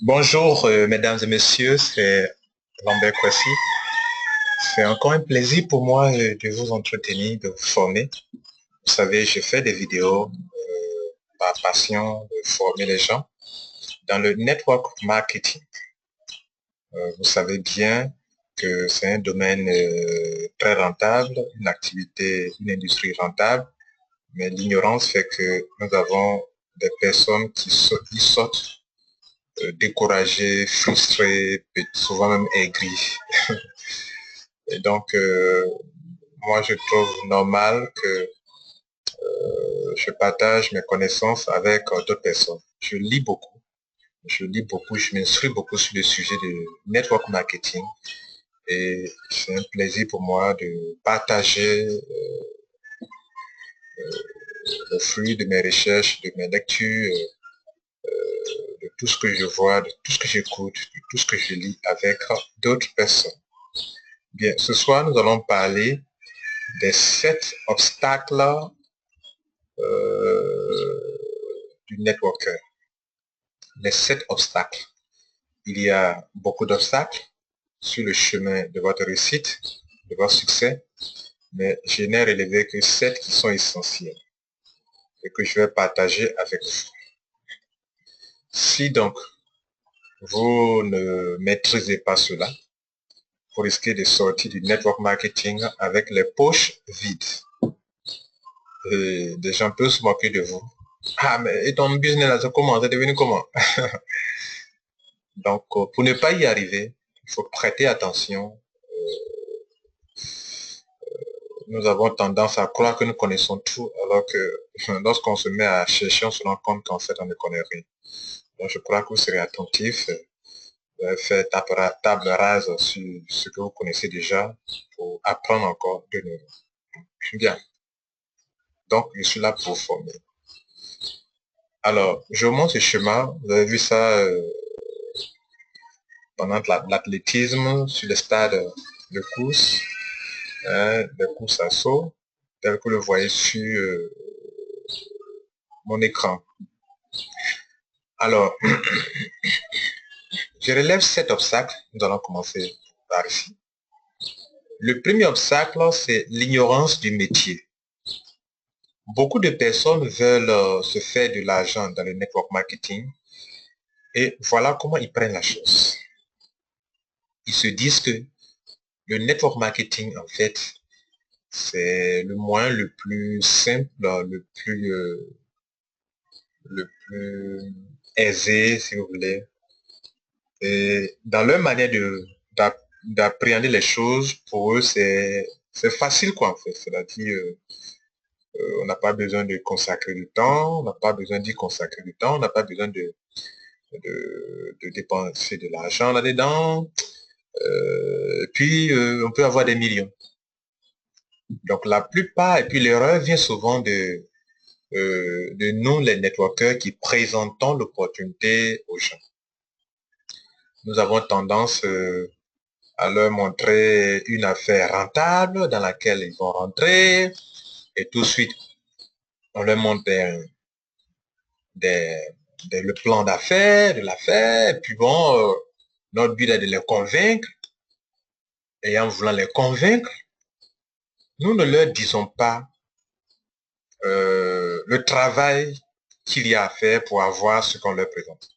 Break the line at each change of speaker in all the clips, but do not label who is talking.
Bonjour, mesdames et messieurs, c'est Lambert Kwasi. C'est encore un plaisir pour moi de vous entretenir, de vous former. Vous savez, je fais des vidéos par passion de former les gens dans le network marketing. Vous savez bien que c'est un domaine très rentable, une activité, une industrie rentable, mais l'ignorance fait que nous avons des personnes qui sortent découragées, frustrées, souvent même aigries. Et donc, moi, je trouve normal que je partage mes connaissances avec d'autres personnes. Je lis beaucoup, je m'instruis beaucoup sur le sujet de network marketing. Et c'est un plaisir pour moi de partager le fruit de mes recherches, de mes lectures, de tout ce que je vois, de tout ce que j'écoute, de tout ce que je lis avec d'autres personnes. Bien, ce soir, nous allons parler des 7 obstacles du networker. Les 7 obstacles. Il y a beaucoup d'obstacles sur le chemin de votre réussite, de votre succès, mais je n'ai relevé que 7 qui sont essentiels et que je vais partager avec vous. Si donc vous ne maîtrisez pas cela, vous risquez de sortir du network marketing avec les poches vides. Et des gens peuvent se moquer de vous. Ah, mais et ton business là, c'est comment? C'est devenu comment? Donc, pour ne pas y arriver, il faut prêter attention. Nous avons tendance à croire que nous connaissons tout, alors que lorsqu'on se met à chercher, on se rend compte qu'en fait, on ne connaît rien. Donc, je crois que vous serez attentif, faire table rase sur ce que vous connaissez déjà pour apprendre encore de nouveau. Bien. Donc, je suis là pour vous former. Alors, je vous montre ce schéma. Vous avez vu ça pendant l'athlétisme, sur les stades de course, des courses à saut, tel que vous le voyez sur mon écran. Alors, je relève 7 obstacles. Nous allons commencer par ici. Le premier obstacle, c'est l'ignorance du métier. Beaucoup de personnes veulent se faire de l'argent dans le network marketing et voilà comment ils prennent la chose. Ils se disent que le network marketing, en fait, c'est le moyen le plus simple, le plus aisé, si vous voulez. Et dans leur manière d'appréhender les choses, pour eux, c'est facile, quoi, en fait. C'est-à-dire, on n'a pas besoin de consacrer du temps, on n'a pas besoin d'y consacrer du temps, on n'a pas besoin de dépenser de l'argent là-dedans. Puis, on peut avoir des millions. Donc, la plupart, et puis l'erreur vient souvent de nous, les networkers, qui présentons l'opportunité aux gens. Nous avons tendance à leur montrer une affaire rentable dans laquelle ils vont rentrer et tout de suite, on leur montre le plan d'affaires, de l'affaire, et puis bon, notre but est de les convaincre, et en voulant les convaincre, nous ne leur disons pas le travail qu'il y a à faire pour avoir ce qu'on leur présente.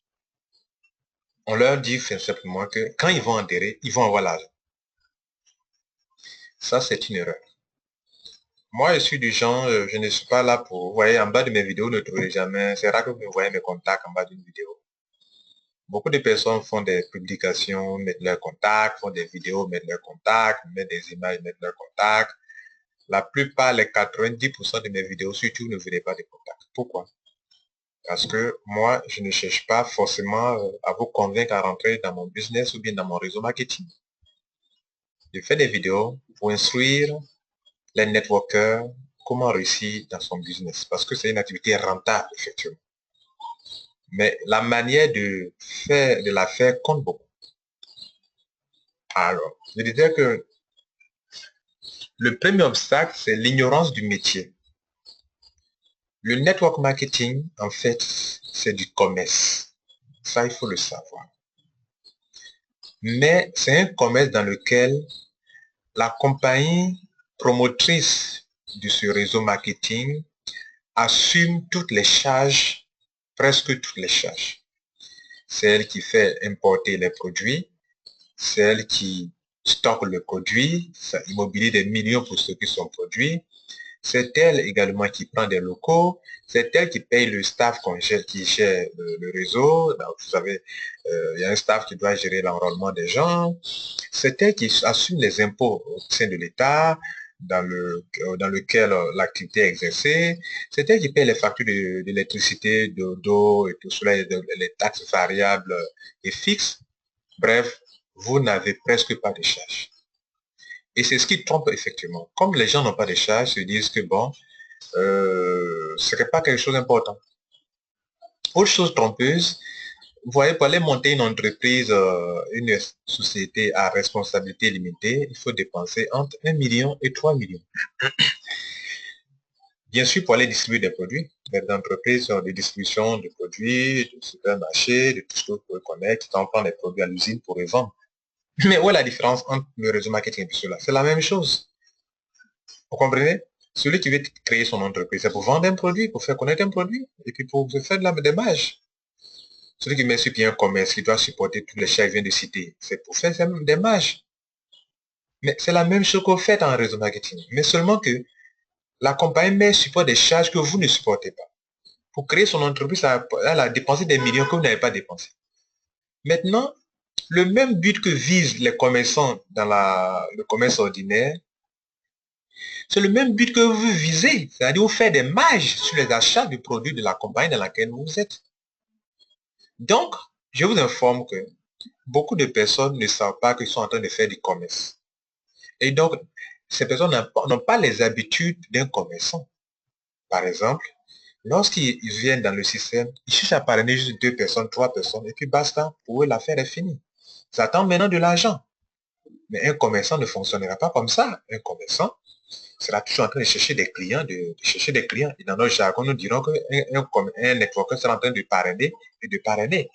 On leur dit simplement que quand ils vont adhérer, ils vont avoir l'argent. Ça, c'est une erreur. Moi, je suis du genre, je ne suis pas là pour... Vous voyez, en bas de mes vidéos, vous ne trouvez jamais... C'est rare que vous me voyez mes contacts en bas d'une vidéo. Beaucoup de personnes font des publications, mettent leurs contacts, font des vidéos, mettent leurs contacts, mettent des images, mettent leurs contacts. La plupart, les 90% de mes vidéos, surtout, ne verrez pas de contacts. Pourquoi? Parce que moi, je ne cherche pas forcément à vous convaincre à rentrer dans mon business ou bien dans mon réseau marketing. Je fais des vidéos pour instruire les networkers comment réussir dans son business. Parce que c'est une activité rentable, effectivement. Mais la manière de la faire compte beaucoup. Alors, je disais que le premier obstacle, c'est l'ignorance du métier. Le network marketing, en fait, c'est du commerce. Ça, il faut le savoir. Mais c'est un commerce dans lequel la compagnie promotrice de ce réseau marketing assume toutes les charges, presque toutes les charges. C'est elle qui fait importer les produits, c'est elle qui stocke le produit, ça immobilise des millions pour ceux qui sont produits. C'est elle également qui prend des locaux, c'est elle qui paye le staff qui gère le réseau. Donc, vous savez, il y a un staff qui doit gérer l'enrôlement des gens. C'est elle qui assume les impôts au sein de l'État dans lequel l'activité est exercée. C'est elle qui paye les factures d'électricité, d'eau et tout cela, les taxes variables et fixes. Bref, vous n'avez presque pas de charges. Et c'est ce qui trompe effectivement. Comme les gens n'ont pas de charges, ils se disent que bon, ce n'est pas quelque chose d'important. Autre chose trompeuse, vous voyez, pour aller monter une entreprise, une société à responsabilité limitée, il faut dépenser entre 1 million et 3 millions. Bien sûr, pour aller distribuer des produits, les entreprises ont des distributions de produits, de supermarchés, de tout ce que vous pouvez connaître, qui prend des produits à l'usine pour les vendre. Mais où est la différence entre le réseau marketing et tout cela? C'est la même chose. Vous comprenez? Celui qui veut créer son entreprise, c'est pour vendre un produit, pour faire connaître un produit, et puis pour faire de la démarche. Celui qui met sur pied un commerce, qui doit supporter tous les charges qu'il vient de citer, c'est pour faire des marges. Mais c'est la même chose que vous faites en réseau marketing. Mais seulement que la compagnie met support des charges que vous ne supportez pas. Pour créer son entreprise, elle a dépensé des millions que vous n'avez pas dépensés. Maintenant, le même but que visent les commerçants dans le commerce ordinaire, c'est le même but que vous visez. C'est-à-dire vous faire des marges sur les achats du produit de la compagnie dans laquelle vous êtes. Donc, je vous informe que beaucoup de personnes ne savent pas qu'ils sont en train de faire du commerce. Et donc, ces personnes n'ont pas les habitudes d'un commerçant. Par exemple, lorsqu'ils viennent dans le système, ils cherchent à parrainer juste 2 personnes, 3 personnes, et puis basta, pour eux, l'affaire est finie. Ça attend maintenant de l'argent. Mais un commerçant ne fonctionnera pas comme ça. Un commerçant sera toujours en train de chercher des clients, de chercher des clients. Et dans notre jargon, nous dirons qu'un networker sera en train de parrainer et de parrainer.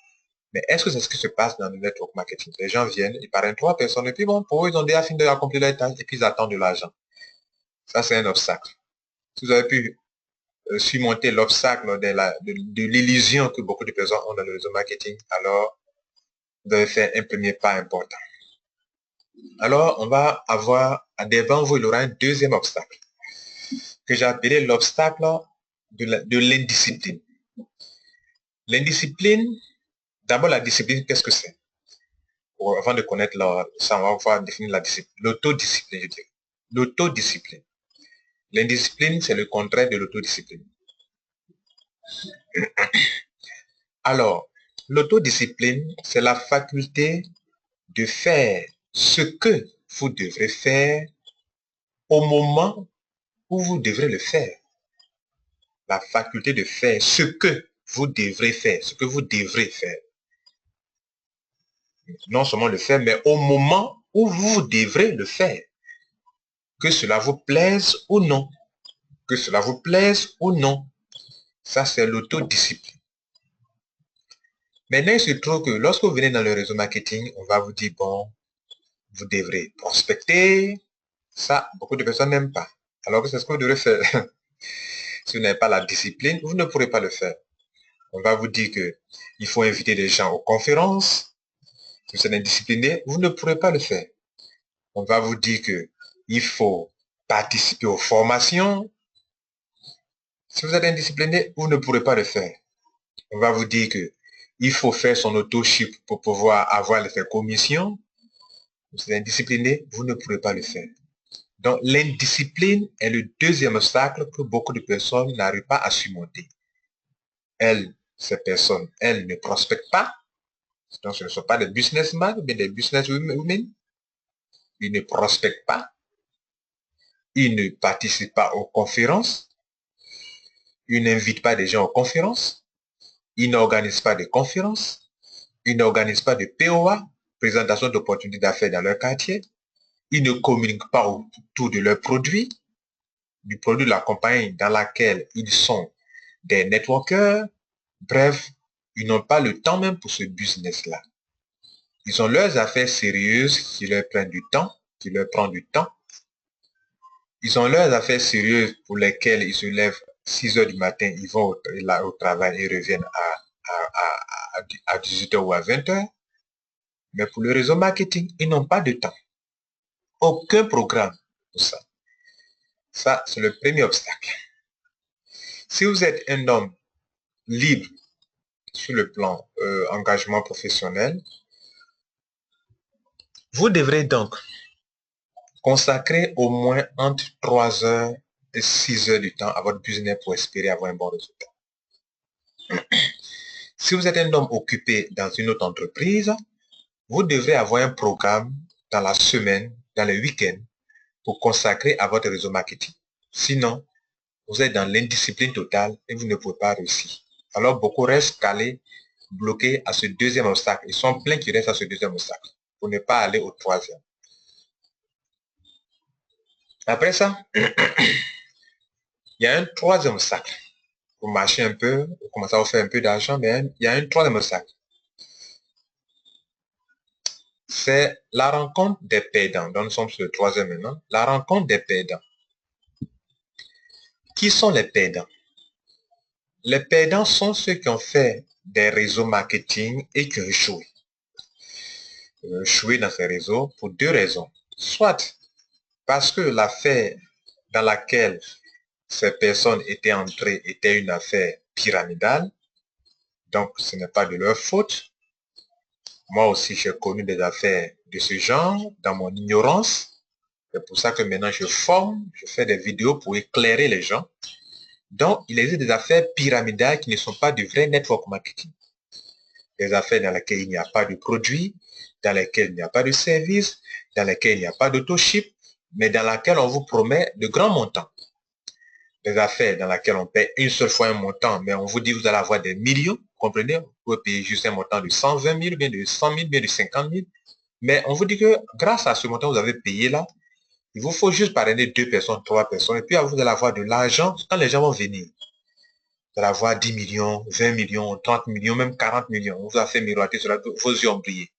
Mais est-ce que c'est ce qui se passe dans le network marketing? Les gens viennent, ils parrainent 3 personnes, et puis bon, pour eux, ils ont déjà fini d'accomplir leur tâche, et puis ils attendent de l'argent. Ça, c'est un obstacle. Si vous avez pu surmonter l'obstacle de l'illusion que beaucoup de personnes ont dans le réseau marketing, alors vous avez fait un premier pas important. Alors, on va avoir, devant vous, il y aura un deuxième obstacle, que j'ai appelé l'obstacle de l'indiscipline. L'indiscipline, d'abord la discipline, qu'est-ce que c'est? Avant de connaître ça, on va pouvoir définir la discipline. L'autodiscipline, je dirais. L'autodiscipline. L'indiscipline, c'est le contraire de l'autodiscipline. Alors, l'autodiscipline, c'est la faculté de faire ce que vous devrez faire au moment où vous devrez le faire. La faculté de faire ce que vous devrez faire, ce que vous devrez faire. Non seulement le faire, mais au moment où vous devrez le faire. Que cela vous plaise ou non. Que cela vous plaise ou non. Ça, c'est l'autodiscipline. Maintenant, il se trouve que lorsque vous venez dans le réseau marketing, on va vous dire, bon, vous devrez prospecter. Ça, beaucoup de personnes n'aiment pas. Alors que c'est ce que vous devrez faire. Si vous n'avez pas la discipline, vous ne pourrez pas le faire. On va vous dire qu'il faut inviter des gens aux conférences. Si vous êtes indiscipliné, vous ne pourrez pas le faire. On va vous dire qu'il faut participer aux formations. Si vous êtes indiscipliné, vous ne pourrez pas le faire. On va vous dire qu'il faut faire son auto-ship pour pouvoir avoir les commissions. Si vous êtes indiscipliné, vous ne pourrez pas le faire. Donc, l'indiscipline est le deuxième obstacle que beaucoup de personnes n'arrivent pas à surmonter. Ces personnes, elles ne prospectent pas. Donc, ce ne sont pas des businessmen, mais des businesswomen. Ils ne prospectent pas. Ils ne participent pas aux conférences. Ils n'invitent pas des gens aux conférences. Ils n'organisent pas de conférences. Ils n'organisent pas de POA, présentation d'opportunités d'affaires dans leur quartier. Ils ne communiquent pas autour de leurs produits, du produit de la compagnie dans laquelle ils sont des networkers. Bref, ils n'ont pas le temps même pour ce business-là. Ils ont leurs affaires sérieuses qui leur prennent du temps, qui leur prend du temps. Ils ont leurs affaires sérieuses pour lesquelles ils se lèvent 6 heures du matin, ils vont au travail et reviennent à 18 heures ou à 20 heures. Mais pour le réseau marketing, ils n'ont pas de temps. Aucun programme pour ça. Ça, c'est le premier obstacle. Si vous êtes un homme libre sur le plan engagement professionnel, vous devrez donc consacrer au moins entre 3 heures et 6 heures du temps à votre business pour espérer avoir un bon résultat. Si vous êtes un homme occupé dans une autre entreprise, vous devrez avoir un programme dans la semaine, dans le week-end, pour consacrer à votre réseau marketing. Sinon, vous êtes dans l'indiscipline totale et vous ne pouvez pas réussir. Alors, beaucoup restent calés, bloqués à ce deuxième obstacle. Ils sont pleins qui restent à ce deuxième obstacle pour ne pas aller au troisième. Après ça, il y a un troisième obstacle. Vous marchez un peu, vous commencez à vous faire un peu d'argent, mais il y a un troisième obstacle. C'est la rencontre des perdants. Donc, nous sommes sur le troisième maintenant. La rencontre des perdants. Qui sont les perdants? Les perdants sont ceux qui ont fait des réseaux marketing et qui ont échoué. Ils ont échoué dans ces réseaux pour deux raisons. Soit parce que l'affaire dans laquelle ces personnes étaient entrées était une affaire pyramidale. Donc, ce n'est pas de leur faute. Moi aussi, j'ai connu des affaires de ce genre dans mon ignorance. C'est pour ça que maintenant, je forme, je fais des vidéos pour éclairer les gens. Donc, il existe des affaires pyramidales qui ne sont pas du vrai network marketing. Des affaires dans lesquelles il n'y a pas de produit, dans lesquelles il n'y a pas de service, dans lesquelles il n'y a pas d'autoship, mais dans lesquelles on vous promet de grands montants. Des affaires dans lesquelles on paie une seule fois un montant, mais on vous dit que vous allez avoir des millions, vous comprenez? Vous pouvez payer juste un montant de 120 000, bien de 100 000, bien de 50 000. Mais on vous dit que grâce à ce montant que vous avez payé là, il vous faut juste parrainer 2 personnes, 3 personnes, et puis vous allez avoir de l'argent quand les gens vont venir. Vous allez avoir 10 millions, 20 millions, 30 millions, même 40 millions. On vous a fait miroiter cela, vos yeux ont brillé.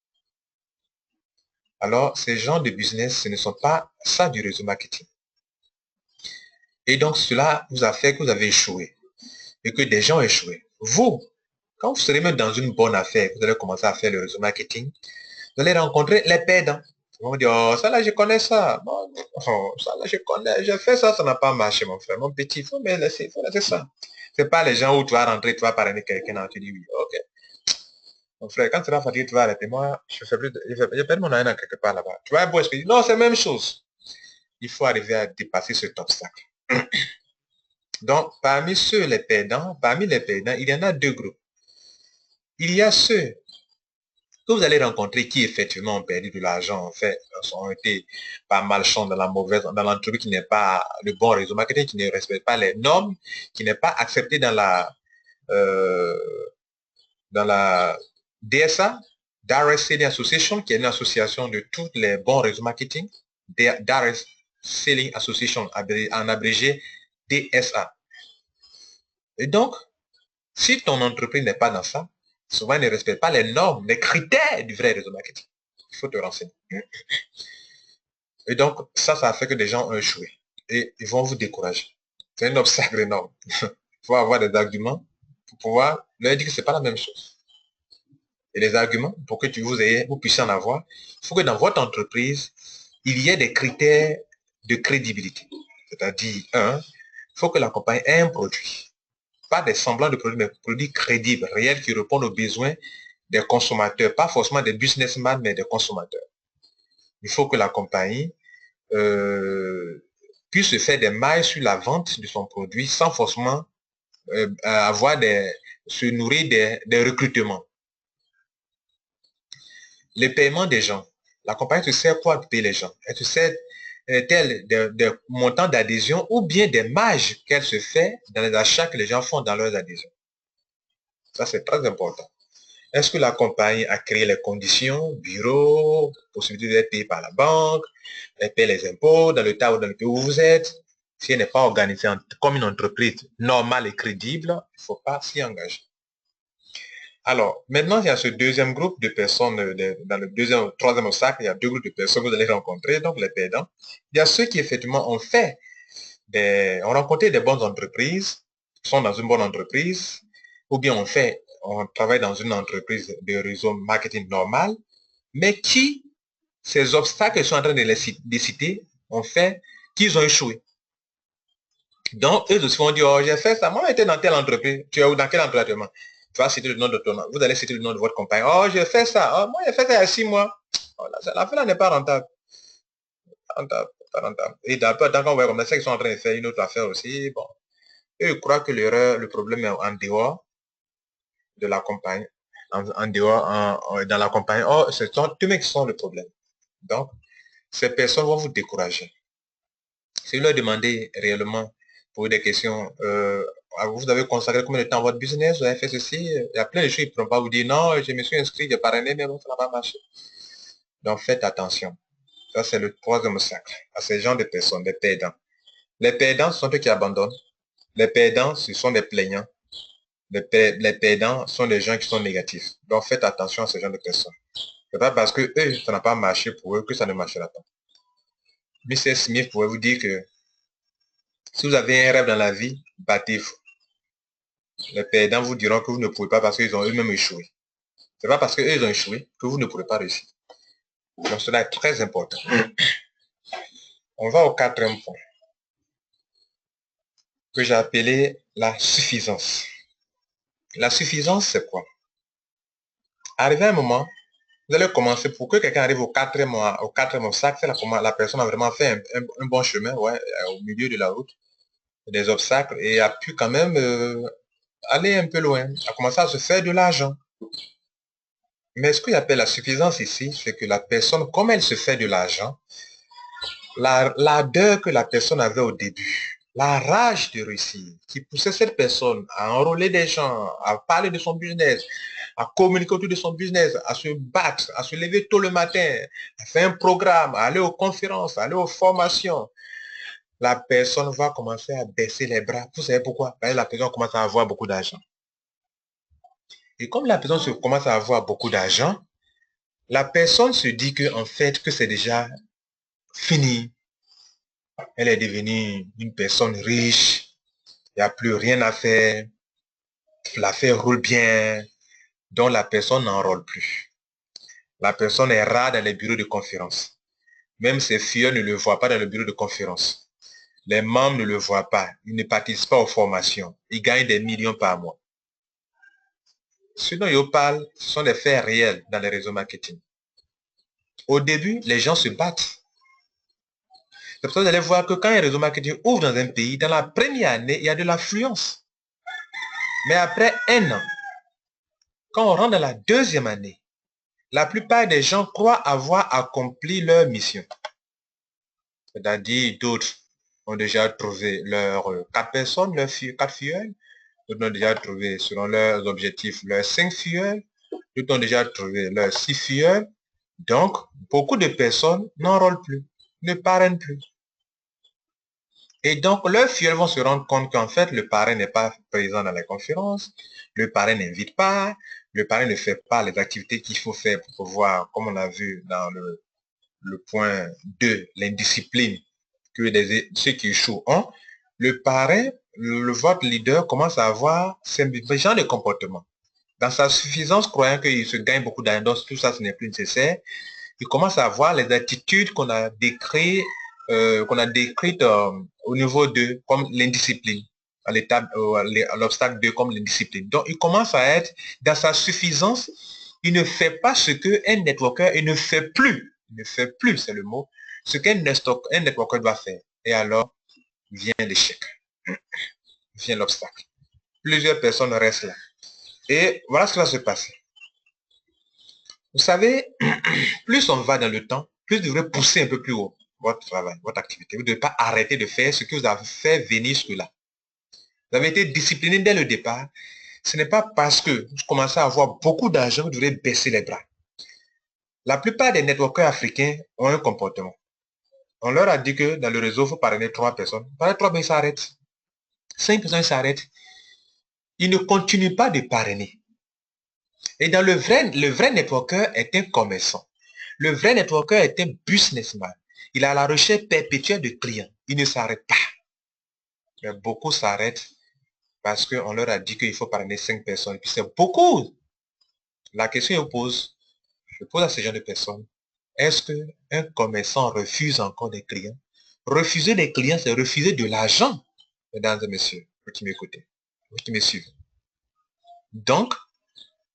Alors, ces genres de business, ce ne sont pas ça du réseau marketing. Et donc, cela vous a fait que vous avez échoué et que des gens ont échoué. Vous, quand vous serez même dans une bonne affaire, vous allez commencer à faire le réseau marketing, vous allez rencontrer les perdants. Ils vont dire, oh, ça là, je connais ça. Bon, oh, ça là, je connais, j'ai fait ça, ça n'a pas marché, mon frère. Mon petit, il faut me laisser, ça. C'est pas les gens où tu vas rentrer, tu vas parrainer quelqu'un, tu dis oui, ok. Mon frère, quand tu vas fatigué, tu vas arrêter. Moi, je fais plus de, je perds mon argent quelque part là-bas. Tu vas beau expliquer. Non, c'est la même chose. Il faut arriver à dépasser cet obstacle. Donc, parmi les perdants, il y en a deux groupes. Il y a ceux que vous allez rencontrer qui effectivement ont perdu de l'argent, en fait, ont été pas malchants dans dans l'entreprise qui n'est pas le bon réseau marketing, qui ne respecte pas les normes, qui n'est pas accepté euh, dans la DSA, Direct Selling Association, qui est une association de tous les bons réseaux marketing, Direct Selling Association, en abrégé DSA. Et donc, si ton entreprise n'est pas dans ça, souvent, elle ne respecte pas les normes, les critères du vrai réseau marketing. Il faut te renseigner. Et donc, ça a fait que des gens ont échoué. Et ils vont vous décourager. C'est un obstacle énorme. Il faut avoir des arguments pour pouvoir leur dire que ce n'est pas la même chose. Et les arguments, pour que vous puissiez en avoir, il faut que dans votre entreprise, il y ait des critères de crédibilité. C'est-à-dire, il faut que la compagnie ait un produit. Pas des semblants de produits, mais produits crédibles, réels, qui répondent aux besoins des consommateurs, pas forcément des businessmen, mais des consommateurs. Il faut que la compagnie puisse faire des mailles sur la vente de son produit sans forcément se nourrir des recrutements. Les paiements des gens. La compagnie se sert quoi de payer les gens? Elle se sert des montants d'adhésion ou bien des marges qu'elle se fait dans les achats que les gens font dans leurs adhésions. Ça, c'est très important. Est-ce que la compagnie a créé les conditions, bureau, possibilité d'être payé par la banque, elle paie les impôts dans le tas ou dans le pays où vous êtes? Si elle n'est pas organisée comme une entreprise normale et crédible, il ne faut pas s'y engager. Alors, maintenant, il y a ce deuxième groupe de personnes, dans le deuxième, troisième obstacle, il y a deux groupes de personnes que vous allez rencontrer, donc les perdants. Il y a ceux qui, effectivement, ont rencontré des bonnes entreprises, sont dans une bonne entreprise, ou bien on travaille dans une entreprise de réseau marketing normal, mais qui, ces obstacles que je suis en train de citer, ont fait qu'ils ont échoué. Donc, eux aussi vont dire, oh, j'ai fait ça, moi j'étais dans telle entreprise, tu es où, dans quel emploi actuellement? Tu vas citer le nom de ton, vous allez citer le nom de votre compagnie. Oh, j'ai fait ça, oh, moi j'ai fait ça il y a 6 mois. Oh, l'affaire là n'est pas rentable. Rentable, pas rentable. Et d'après, tant qu'on voit comme ça, ils sont en train de faire une autre affaire aussi, bon. Et je crois que l'erreur, le problème est en dehors de la compagnie, en dehors, dans la compagnie. Oh, ce sont eux qui sont le problème. Donc, ces personnes vont vous décourager. Si vous leur demandez réellement, pour des questions, vous avez consacré combien de temps à votre business, vous avez fait ceci, il y a plein de choses, ils ne pourront pas vous dire, non, je me suis inscrit, j'ai parrainé, mais bon, ça n'a pas marché. Donc, faites attention. Ça, c'est le troisième obstacle à ces gens de personnes, des perdants. Les perdants, ce sont ceux qui abandonnent. Les perdants, ce sont des plaignants. Les perdants sont des gens qui sont négatifs. Donc, faites attention à ce genre de personnes. Ce n'est pas parce que eux, ça n'a pas marché pour eux que ça ne marchera pas. Mr. Smith pourrait vous dire que si vous avez un rêve dans la vie, battez-vous. Les perdants vous diront que vous ne pouvez pas parce qu'ils ont eux-mêmes échoué. Ce n'est pas parce qu'eux ont échoué que vous ne pourrez pas réussir. Donc, cela est très important. On va au quatrième point que j'ai appelé la suffisance. La suffisance, c'est quoi? Arrivé à un moment, vous allez commencer, pour que quelqu'un arrive au quatrième obstacle, c'est la personne a vraiment fait un bon chemin, ouais, au milieu de la route, des obstacles, et a pu quand même aller un peu loin, a commencé à se faire de l'argent. Mais ce qu'il appelle la suffisance ici, c'est que la personne, comme elle se fait de l'argent, l'ardeur que la personne avait au début, la rage de réussir, qui poussait cette personne à enrôler des gens, à parler de son business, à communiquer autour de son business, à se battre, à se lever tôt le matin, à faire un programme, à aller aux conférences, à aller aux formations, la personne va commencer à baisser les bras. Vous savez pourquoi? Parce que la personne commence à avoir beaucoup d'argent. Et comme la personne commence à avoir beaucoup d'argent, la personne se dit que, en fait, que c'est déjà fini. Elle est devenue une personne riche. Il n'y a plus rien à faire. L'affaire roule bien. Donc, la personne n'enrôle plus. La personne est rare dans les bureaux de conférence. Même ses filles ne le voient pas dans le bureau de conférence. Les membres ne le voient pas. Ils ne participent pas aux formations. Ils gagnent des millions par mois. Ce dont je parle, ce sont des faits réels dans les réseaux marketing. Au début, les gens se battent. C'est pour ça que vous allez voir que quand un réseau marketing ouvre dans un pays, dans la première année, il y a de l'affluence. Mais après un an, quand on rentre dans la deuxième année, la plupart des gens croient avoir accompli leur mission. C'est-à-dire, d'autres ont déjà trouvé leurs 4 personnes, leurs 4 filleuls. D'autres ont déjà trouvé, selon leurs objectifs, leurs 5 filleuls. D'autres ont déjà trouvé leurs 6 filleuls. Donc, beaucoup de personnes n'enrôlent plus, ne parrainent plus. Et donc, leurs filleuls vont se rendre compte qu'en fait, le parrain n'est pas présent dans les conférences, le parrain n'invite pas, le parrain ne fait pas les activités qu'il faut faire pour pouvoir, comme on a vu dans le point 2, l'indiscipline que ceux qui échouent ont. Le parrain, votre leader commence à avoir ce genre de comportement. Dans sa suffisance, croyant qu'il se gagne beaucoup d'argent, tout ça, ce n'est plus nécessaire, il commence à avoir les attitudes qu'on a décrites au niveau 2 comme l'indiscipline, à l'obstacle 2 comme l'indiscipline. Donc, il commence à être dans sa suffisance. Il ne fait pas ce qu'un networker, il ne fait plus, c'est le mot, ce qu'un networker doit faire. Et alors, vient l'échec, vient l'obstacle. Plusieurs personnes restent là. Et voilà ce qui va se passer. Vous savez, plus on va dans le temps, plus vous devrez pousser un peu plus haut votre travail, votre activité. Vous ne devez pas arrêter de faire ce que vous avez fait venir jusque-là. Vous avez été discipliné dès le départ. Ce n'est pas parce que vous commencez à avoir beaucoup d'argent que vous devrez baisser les bras. La plupart des networkers africains ont un comportement. On leur a dit que dans le réseau, il faut parrainer 3 personnes. Parrainer 3 personnes, ça arrête. 5 personnes s'arrêtent. Ils ne continuent pas de parrainer. Et dans le vrai networker est un commerçant. Le vrai networker est un businessman. Il a la recherche perpétuelle de clients. Il ne s'arrête pas. Mais beaucoup s'arrêtent parce qu'on leur a dit qu'il faut parrainer 5 personnes. Puis c'est beaucoup. La question je pose à ces gens de personnes, est-ce qu'un commerçant refuse encore des clients? Refuser des clients, c'est refuser de l'argent, mesdames et messieurs, vous qui m'écoutez, vous qui me suivez. Donc,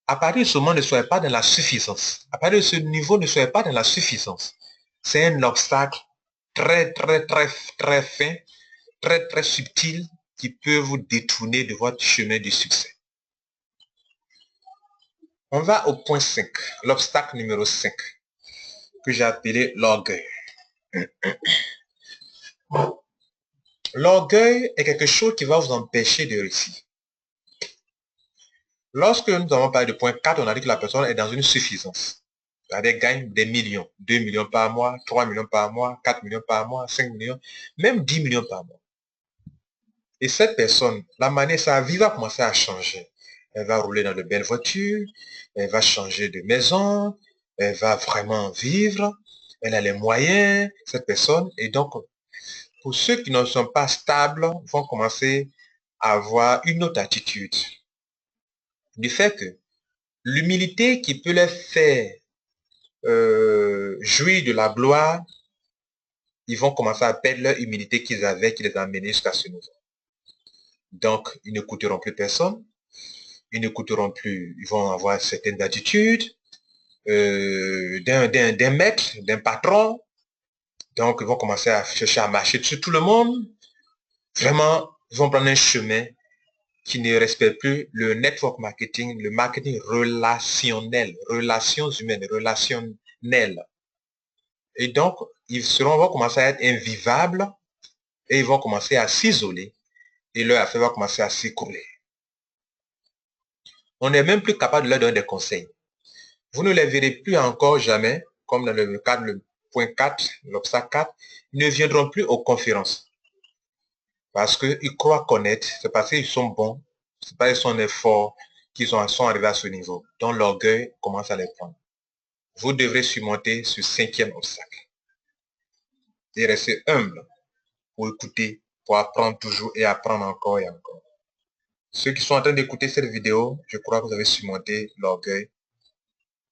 à partir de ce moment, ne soyez pas dans la suffisance. À partir de ce niveau, ne soyez pas dans la suffisance. C'est un obstacle très, très, très, très fin, très, très subtil qui peut vous détourner de votre chemin du succès. On va au point 5, l'obstacle numéro 5, que j'ai appelé l'orgueil. L'orgueil est quelque chose qui va vous empêcher de réussir. Lorsque nous avons parlé de point 4, on a dit que la personne est dans une suffisance. Elle gagne des millions, 2 millions par mois, 3 millions par mois, 4 millions par mois, 5 millions, même 10 millions par mois. Et cette personne, la manière, sa vie va commencer à changer. Elle va rouler dans de belles voitures, elle va changer de maison, elle va vraiment vivre, elle a les moyens, cette personne. Et donc, pour ceux qui ne sont pas stables, vont commencer à avoir une autre attitude. Du fait que l'humilité qui peut les faire jouir de la gloire, ils vont commencer à perdre leur humilité qu'ils avaient, qui les a amenés jusqu'à ce niveau. Donc, ils n'écouteront plus personne, ils n'écouteront plus, ils vont avoir certaines attitudes d'un maître, d'un patron. Donc, ils vont commencer à chercher à marcher sur tout le monde. Vraiment, ils vont prendre un chemin qui ne respecte plus le network marketing, le marketing relationnel, relations humaines, relationnelles. Et donc, vont commencer à être invivables et ils vont commencer à s'isoler et leur affaire va commencer à s'écrouler. On n'est même plus capable de leur donner des conseils. Vous ne les verrez plus encore jamais, comme dans le cadre le point 4, l'obstacle 4, ils ne viendront plus aux conférences. Parce qu'ils croient connaître, c'est parce qu'ils sont bons, c'est parce qu'ils sont forts qu'ils sont arrivés à ce niveau. Donc l'orgueil commence à les prendre. Vous devrez surmonter ce 5e obstacle. Et rester humble pour écouter, pour apprendre toujours et apprendre encore et encore. Ceux qui sont en train d'écouter cette vidéo, je crois que vous avez surmonté l'orgueil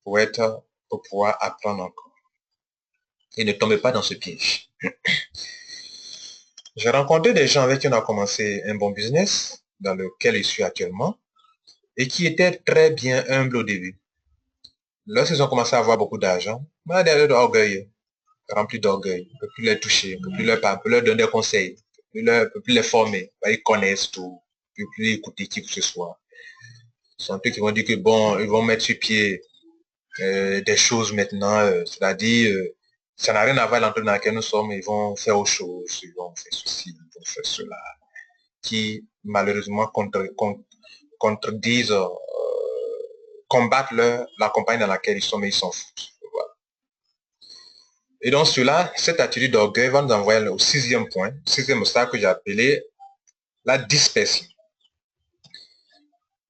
pour pouvoir apprendre encore. Et ne tombez pas dans ce piège. J'ai rencontré des gens avec qui on a commencé un bon business, dans lequel je suis actuellement, et qui étaient très bien humbles au début. Lorsqu'ils ont commencé à avoir beaucoup d'argent, derrière l'orgueil, rempli d'orgueil, on ne peut plus les toucher, on ne peut plus leur parler, on peut leur donner des conseils, on ne peut plus les former. Ils connaissent tout, on ne peut plus écouter qui que ce soit. Ce sont eux qui vont dire que bon, ils vont mettre sur pied des choses maintenant, c'est-à-dire, ça n'a rien à voir l'entreprise dans laquelle nous sommes, ils vont faire autre chose, ils vont faire ceci, ils vont faire cela, qui malheureusement contredisent, combattent la compagnie dans laquelle ils sont, mais ils s'en foutent. Voilà. Et donc cela, cette attitude d'orgueil va nous envoyer au 6e point, 6e obstacle que j'ai appelé la dispersion.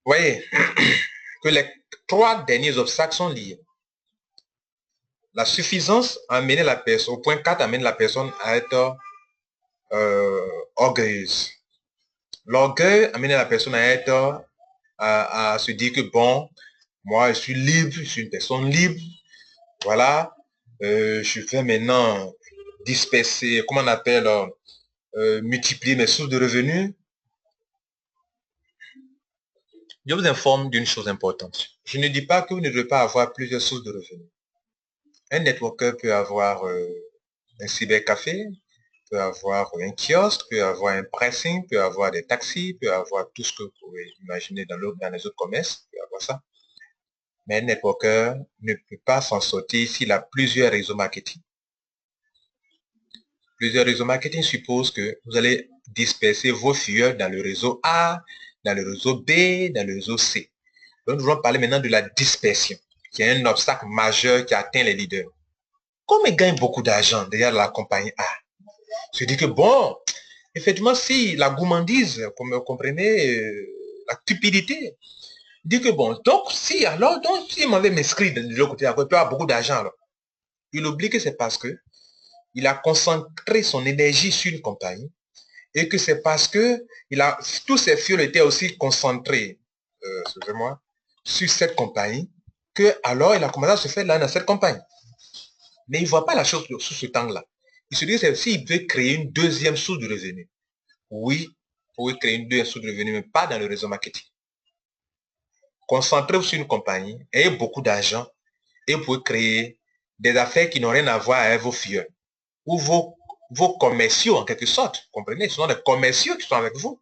Vous voyez que les 3 derniers obstacles sont liés. La suffisance a amené la personne, au point 4, amène la personne à être orgueilleuse. L'orgueil amène la personne à être, à se dire que bon, moi je suis libre, je suis une personne libre, voilà, je vais maintenant disperser, comment on appelle, multiplier mes sources de revenus. Je vous informe d'une chose importante. Je ne dis pas que vous ne devez pas avoir plusieurs sources de revenus. Un networker peut avoir un cybercafé, peut avoir un kiosque, peut avoir un pricing, peut avoir des taxis, peut avoir tout ce que vous pouvez imaginer dans les autres commerces, peut avoir ça. Mais un networker ne peut pas s'en sortir s'il a plusieurs réseaux marketing. Plusieurs réseaux marketing supposent que vous allez disperser vos fuyeurs dans le réseau A, dans le réseau B, dans le réseau C. Donc nous allons parler maintenant de la dispersion, qui est un obstacle majeur qui atteint les leaders. comme il gagne beaucoup d'argent derrière la compagnie A, je dis que bon, effectivement, si la gourmandise, comme vous comprenez, la cupidité, dit que bon, donc si, alors, donc si m'avait m'inscrit de l'autre côté, il peut avoir beaucoup d'argent alors. Il oublie que c'est parce que il a concentré son énergie sur une compagnie et que c'est parce que tous ses fioles étaient aussi concentrés, excusez-moi, sur cette compagnie, que alors il a commencé à se faire là dans cette compagnie. Mais il ne voit pas la chose sous ce temps-là. Il se dit que s'il veut créer une deuxième source de revenu, oui, vous pouvez créer une deuxième source de revenu, mais pas dans le réseau marketing. Concentrez-vous sur une compagnie, ayez beaucoup d'argent et vous pouvez créer des affaires qui n'ont rien à voir avec vos filles ou vos commerciaux en quelque sorte. Vous comprenez? Ce sont des commerciaux qui sont avec vous.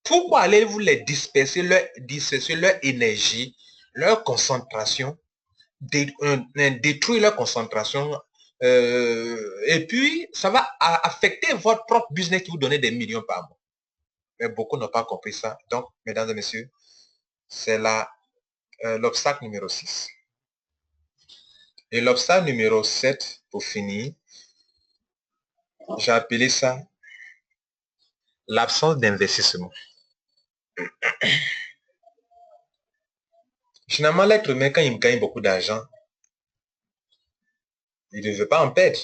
Pourquoi allez-vous les disperser leur énergie, leur concentration, détruire leur concentration et puis ça va affecter votre propre business qui vous donne des millions par mois. Mais beaucoup n'ont pas compris ça. Donc, mesdames et messieurs, c'est l'obstacle numéro 6. Et l'obstacle numéro 7, pour finir, j'ai appelé ça l'absence d'investissement. Finalement, l'être humain, quand il gagne beaucoup d'argent, il ne veut pas en perdre.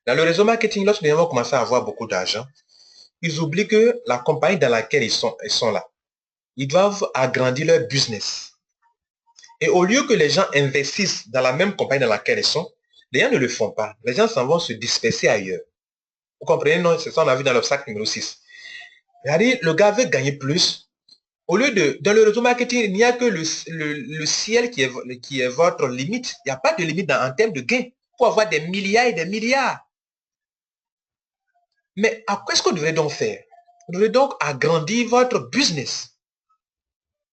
Dans le réseau marketing, lorsque les gens vont commencer à avoir beaucoup d'argent, ils oublient que la compagnie dans laquelle ils sont là, ils doivent agrandir leur business. Et au lieu que les gens investissent dans la même compagnie dans laquelle ils sont, les gens ne le font pas. Les gens s'en vont se disperser ailleurs. Vous comprenez, non? C'est ça qu'on a vu dans l'obstacle numéro 6. C'est-à-dire, le gars veut gagner plus. Au lieu dans le réseau marketing, il n'y a que le ciel qui est votre limite. Il n'y a pas de limite en termes de gains. Pour avoir des milliards et des milliards. Mais qu'est-ce que vous devez donc faire? Vous devez donc agrandir votre business.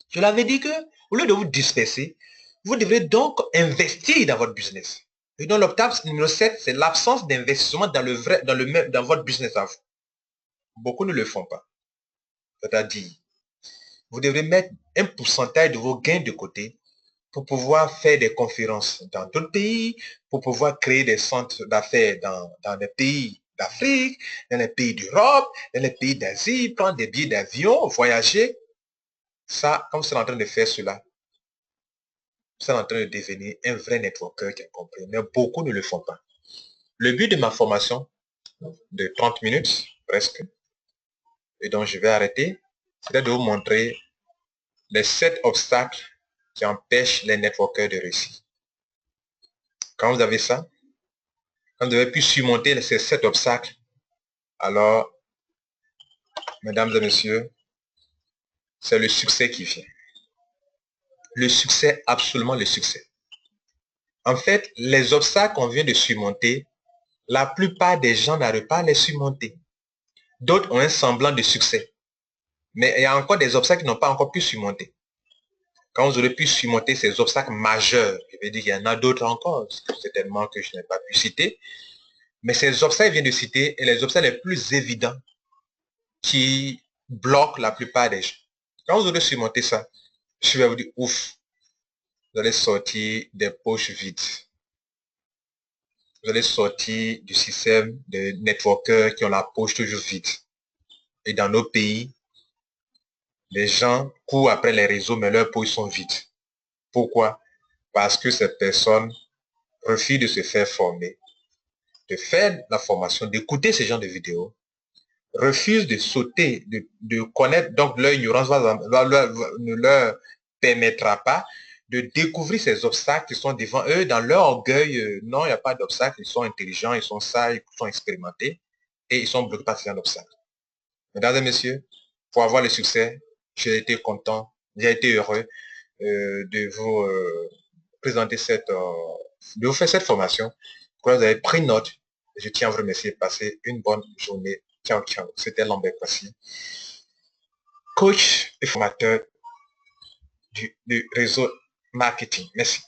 Je l'avais dit que, au lieu de vous disperser, vous devrez donc investir dans votre business. Et donc, l'obstacle numéro 7, c'est l'absence d'investissement dans votre business à vous. Beaucoup ne le font pas. C'est-à-dire, vous devrez mettre un pourcentage de vos gains de côté pour pouvoir faire des conférences dans d'autres pays, pour pouvoir créer des centres d'affaires dans des pays d'Afrique, dans les pays d'Europe, dans les pays d'Asie, prendre des billets d'avion, voyager. Ça, comme c'est en train de faire cela, c'est en train de devenir un vrai networker qui a compris. Mais beaucoup ne le font pas. Le but de ma formation, de 30 minutes presque, et donc je vais arrêter, c'est de vous montrer les 7 obstacles qui empêchent les networkers de réussir. Quand vous avez ça, quand vous avez pu surmonter ces 7 obstacles, alors, mesdames et messieurs, c'est le succès qui vient. Le succès, absolument le succès. En fait, les obstacles qu'on vient de surmonter, la plupart des gens n'arrivent pas à les surmonter. D'autres ont un semblant de succès. Mais il y a encore des obstacles qui n'ont pas encore pu surmonter. Quand vous aurez pu surmonter ces obstacles majeurs, je vais dire qu'il y en a d'autres encore, certainement que je n'ai pas pu citer, mais ces obstacles que je viens de citer, et les obstacles les plus évidents qui bloquent la plupart des gens. Quand vous aurez surmonté ça, je vais vous dire, ouf, vous allez sortir des poches vides. Vous allez sortir du système de networkers qui ont la poche toujours vide. Et dans nos pays, les gens courent après les réseaux, mais leurs poches sont vides. Pourquoi? Parce que ces personnes refusent de se faire former, de faire la formation, d'écouter ce genre de vidéos, refusent de sauter, de connaître, donc leur ignorance ne leur permettra pas de découvrir ces obstacles qui sont devant eux dans leur orgueil. Non, il n'y a pas d'obstacles, ils sont intelligents, ils sont sages, ils sont expérimentés et ils sont bloqués par ces obstacles. Mesdames et messieurs, pour avoir le succès, j'ai été content, j'ai été heureux de vous présenter de vous faire cette formation. Vous avez pris note. Je tiens à vous remercier. Passez une bonne journée. Ciao, ciao. C'était Lambert Kwasi, coach et formateur du réseau marketing. Merci.